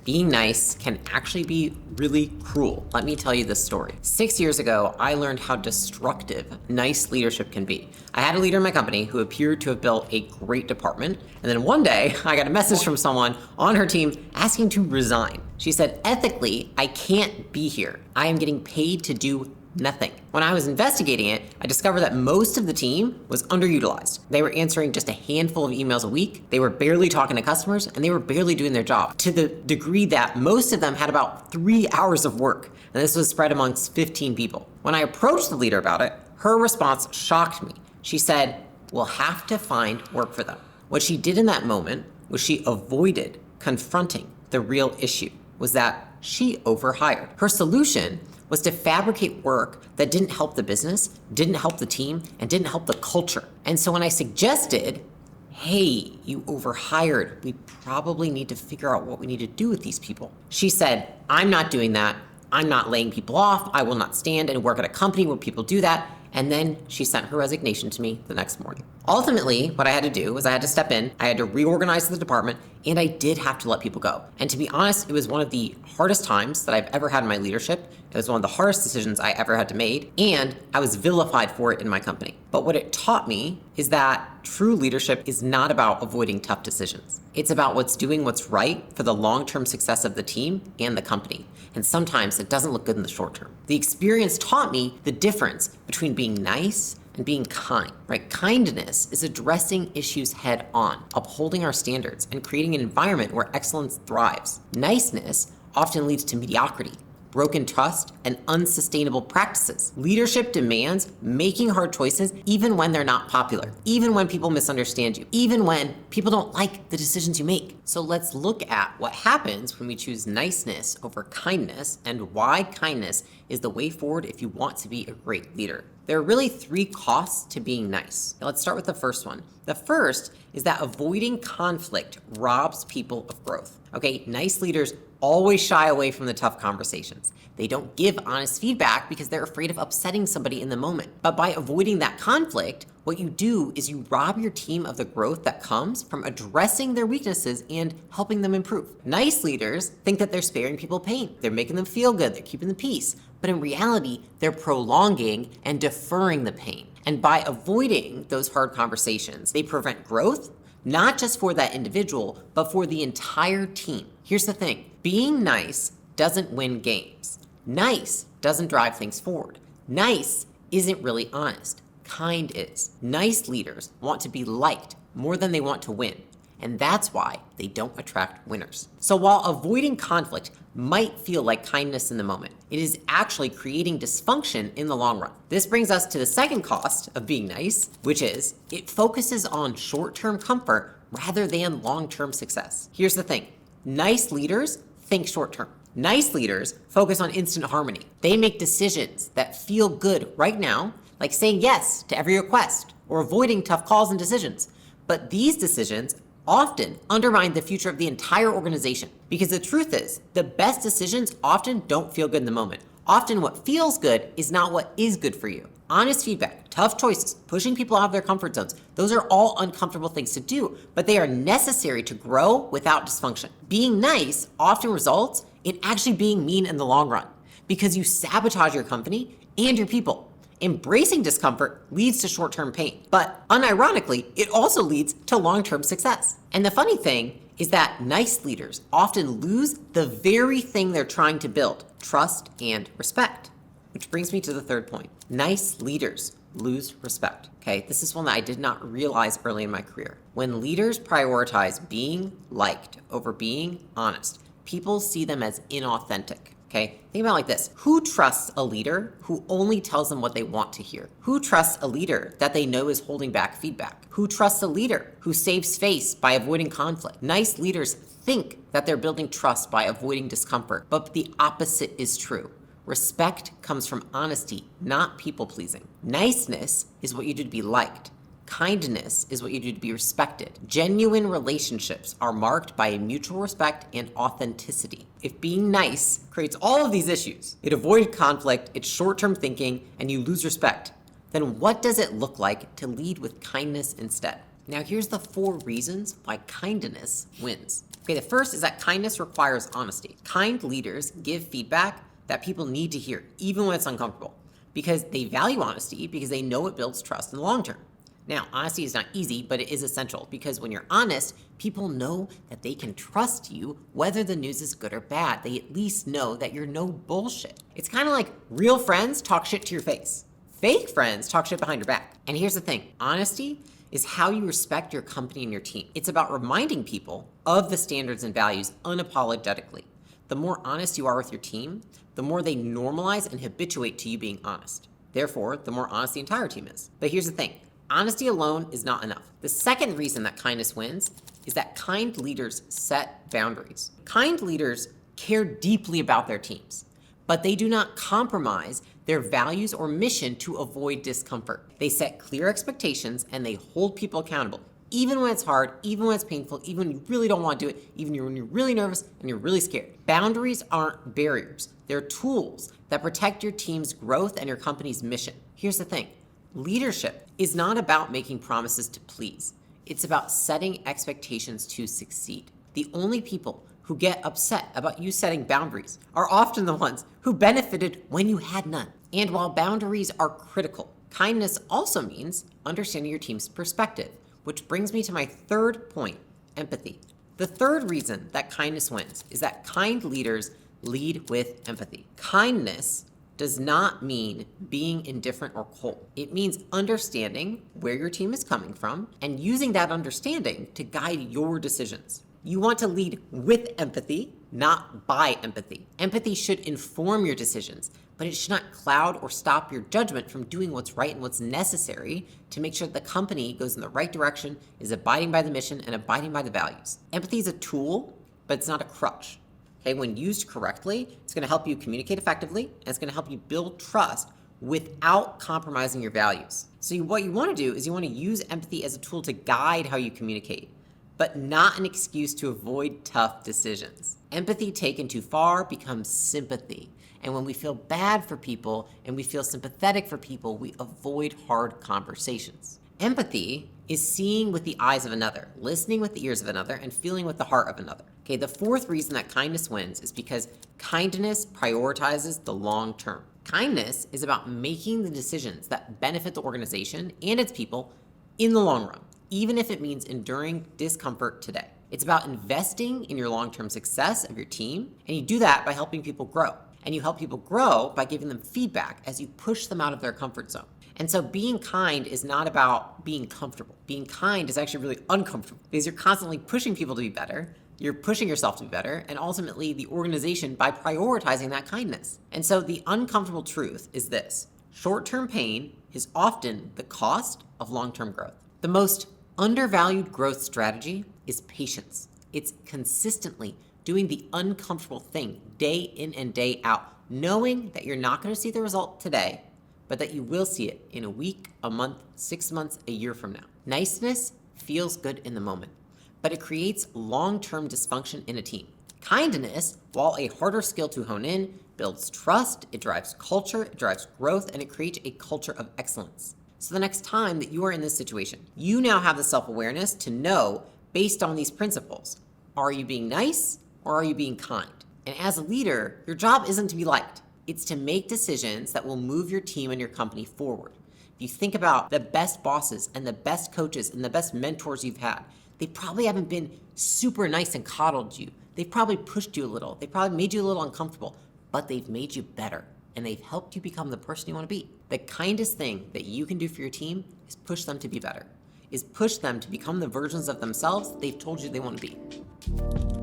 being nice can actually be really cruel. Let me tell you this story. 6 years ago, I learned how destructive nice leadership can be. I had a leader in my company who appeared to have built a great department, and then one day I got a message from someone on her team asking to resign. She said, ethically, I can't be here. I am getting paid to do nothing. When I was investigating it, I discovered that most of the team was underutilized. They were answering just a handful of emails a week, they were barely talking to customers, and they were barely doing their job, to the degree that most of them had about 3 hours of work, and this was spread amongst 15 people. When I approached the leader about it, her response shocked me. She said, "We'll have to find work for them." What she did in that moment was she avoided confronting the real issue, was that she overhired. Her solution was to fabricate work that didn't help the business, didn't help the team, and didn't help the culture. And so when I suggested, hey, you overhired, we probably need to figure out what we need to do with these people, she said, I'm not doing that. I'm not laying people off. I will not stand and work at a company where people do that. And then she sent her resignation to me the next morning. Ultimately, what I had to do was I had to step in, I had to reorganize the department, and I did have to let people go. And to be honest, it was one of the hardest times that I've ever had in my leadership. It was one of the hardest decisions I ever had to make, and I was vilified for it in my company. But what it taught me is that true leadership is not about avoiding tough decisions. It's about doing what's right for the long-term success of the team and the company. And sometimes it doesn't look good in the short term. The experience taught me the difference between being nice and being kind, right? Kindness is addressing issues head on, upholding our standards, and creating an environment where excellence thrives. Niceness often leads to mediocrity, broken trust, and unsustainable practices. Leadership demands making hard choices even when they're not popular, even when people misunderstand you, even when people don't like the decisions you make. So let's look at what happens when we choose niceness over kindness and why kindness is the way forward if you want to be a great leader. There are really 3 costs to being nice. Now let's start with the first one. The first is that avoiding conflict robs people of growth. Okay, nice leaders always shy away from the tough conversations. They don't give honest feedback because they're afraid of upsetting somebody in the moment. But by avoiding that conflict, what you do is you rob your team of the growth that comes from addressing their weaknesses and helping them improve. Nice leaders think that they're sparing people pain. They're making them feel good. They're keeping the peace. But in reality, they're prolonging and deferring the pain. And by avoiding those hard conversations, they prevent growth, not just for that individual, but for the entire team. Here's the thing, being nice doesn't win games. Nice doesn't drive things forward. Nice isn't really honest. Kind is. Nice leaders want to be liked more than they want to win. And that's why they don't attract winners. So while avoiding conflict might feel like kindness in the moment, it is actually creating dysfunction in the long run. This brings us to the second cost of being nice, which is it focuses on short-term comfort rather than long-term success. Here's the thing, nice leaders think short-term. Nice leaders focus on instant harmony. They make decisions that feel good right now, like saying yes to every request or avoiding tough calls and decisions. But these decisions often undermine the future of the entire organization. Because the truth is, the best decisions often don't feel good in the moment. Often what feels good is not what is good for you. Honest feedback, tough choices, pushing people out of their comfort zones, those are all uncomfortable things to do, but they are necessary to grow without dysfunction. Being nice often results in actually being mean in the long run because you sabotage your company and your people. Embracing discomfort leads to short-term pain, but unironically, it also leads to long-term success. And the funny thing is that nice leaders often lose the very thing they're trying to build, trust and respect. Which brings me to the third point. Nice leaders lose respect. Okay, this is one that I did not realize early in my career. When leaders prioritize being liked over being honest, people see them as inauthentic. Okay, think about it like this. Who trusts a leader who only tells them what they want to hear? Who trusts a leader that they know is holding back feedback? Who trusts a leader who saves face by avoiding conflict? Nice leaders think that they're building trust by avoiding discomfort, but the opposite is true. Respect comes from honesty, not people-pleasing. Niceness is what you do to be liked. Kindness is what you do to be respected. Genuine relationships are marked by a mutual respect and authenticity. If being nice creates all of these issues, it avoids conflict, it's short-term thinking, and you lose respect, then what does it look like to lead with kindness instead? Now here's the 4 reasons why kindness wins. Okay, the first is that kindness requires honesty. Kind leaders give feedback that people need to hear, even when it's uncomfortable, because they value honesty because they know it builds trust in the long term. Now, honesty is not easy, but it is essential because when you're honest, people know that they can trust you whether the news is good or bad. They at least know that you're no bullshit. It's kind of like real friends talk shit to your face. Fake friends talk shit behind your back. And here's the thing, honesty is how you respect your company and your team. It's about reminding people of the standards and values unapologetically. The more honest you are with your team, the more they normalize and habituate to you being honest. Therefore, the more honest the entire team is. But here's the thing, honesty alone is not enough. The second reason that kindness wins is that kind leaders set boundaries. Kind leaders care deeply about their teams, but they do not compromise their values or mission to avoid discomfort. They set clear expectations and they hold people accountable, even when it's hard, even when it's painful, even when you really don't want to do it, even when you're really nervous and you're really scared. Boundaries aren't barriers. They're tools that protect your team's growth and your company's mission. Here's the thing, leadership is not about making promises to please. It's about setting expectations to succeed. The only people who get upset about you setting boundaries are often the ones who benefited when you had none. And while boundaries are critical, kindness also means understanding your team's perspective, which brings me to my third point, empathy. The third reason that kindness wins is that kind leaders lead with empathy. Kindness does not mean being indifferent or cold. It means understanding where your team is coming from and using that understanding to guide your decisions. You want to lead with empathy, not by empathy. Empathy should inform your decisions, but it should not cloud or stop your judgment from doing what's right and what's necessary to make sure that the company goes in the right direction, is abiding by the mission, and abiding by the values. Empathy is a tool, but it's not a crutch. Okay, when used correctly, it's gonna help you communicate effectively, and it's gonna help you build trust without compromising your values. So what you wanna do is you wanna use empathy as a tool to guide how you communicate, but not an excuse to avoid tough decisions. Empathy taken too far becomes sympathy. And when we feel bad for people and we feel sympathetic for people, we avoid hard conversations. Empathy is seeing with the eyes of another, listening with the ears of another, and feeling with the heart of another. Okay, the fourth reason that kindness wins is because kindness prioritizes the long term. Kindness is about making the decisions that benefit the organization and its people in the long run, even if it means enduring discomfort today. It's about investing in your long-term success of your team, and you do that by helping people grow. And you help people grow by giving them feedback as you push them out of their comfort zone. And so being kind is not about being comfortable. Being kind is actually really uncomfortable because you're constantly pushing people to be better, you're pushing yourself to be better, and ultimately the organization by prioritizing that kindness. And so the uncomfortable truth is this: short-term pain is often the cost of long-term growth. The most undervalued growth strategy is patience. It's consistently doing the uncomfortable thing day in and day out, knowing that you're not going to see the result today, but that you will see it in a week, a month, 6 months, a year from now. Niceness feels good in the moment, but it creates long-term dysfunction in a team. Kindness, while a harder skill to hone in, builds trust, it drives culture, it drives growth, and it creates a culture of excellence. So the next time that you are in this situation, you now have the self-awareness to know, based on these principles, are you being nice or are you being kind? And as a leader, your job isn't to be liked. It's to make decisions that will move your team and your company forward. If you think about the best bosses and the best coaches and the best mentors you've had, they probably haven't been super nice and coddled you. They've probably pushed you a little. They probably made you a little uncomfortable, but they've made you better and they've helped you become the person you want to be. The kindest thing that you can do for your team is push them to be better, is push them to become the versions of themselves they've told you they want to be.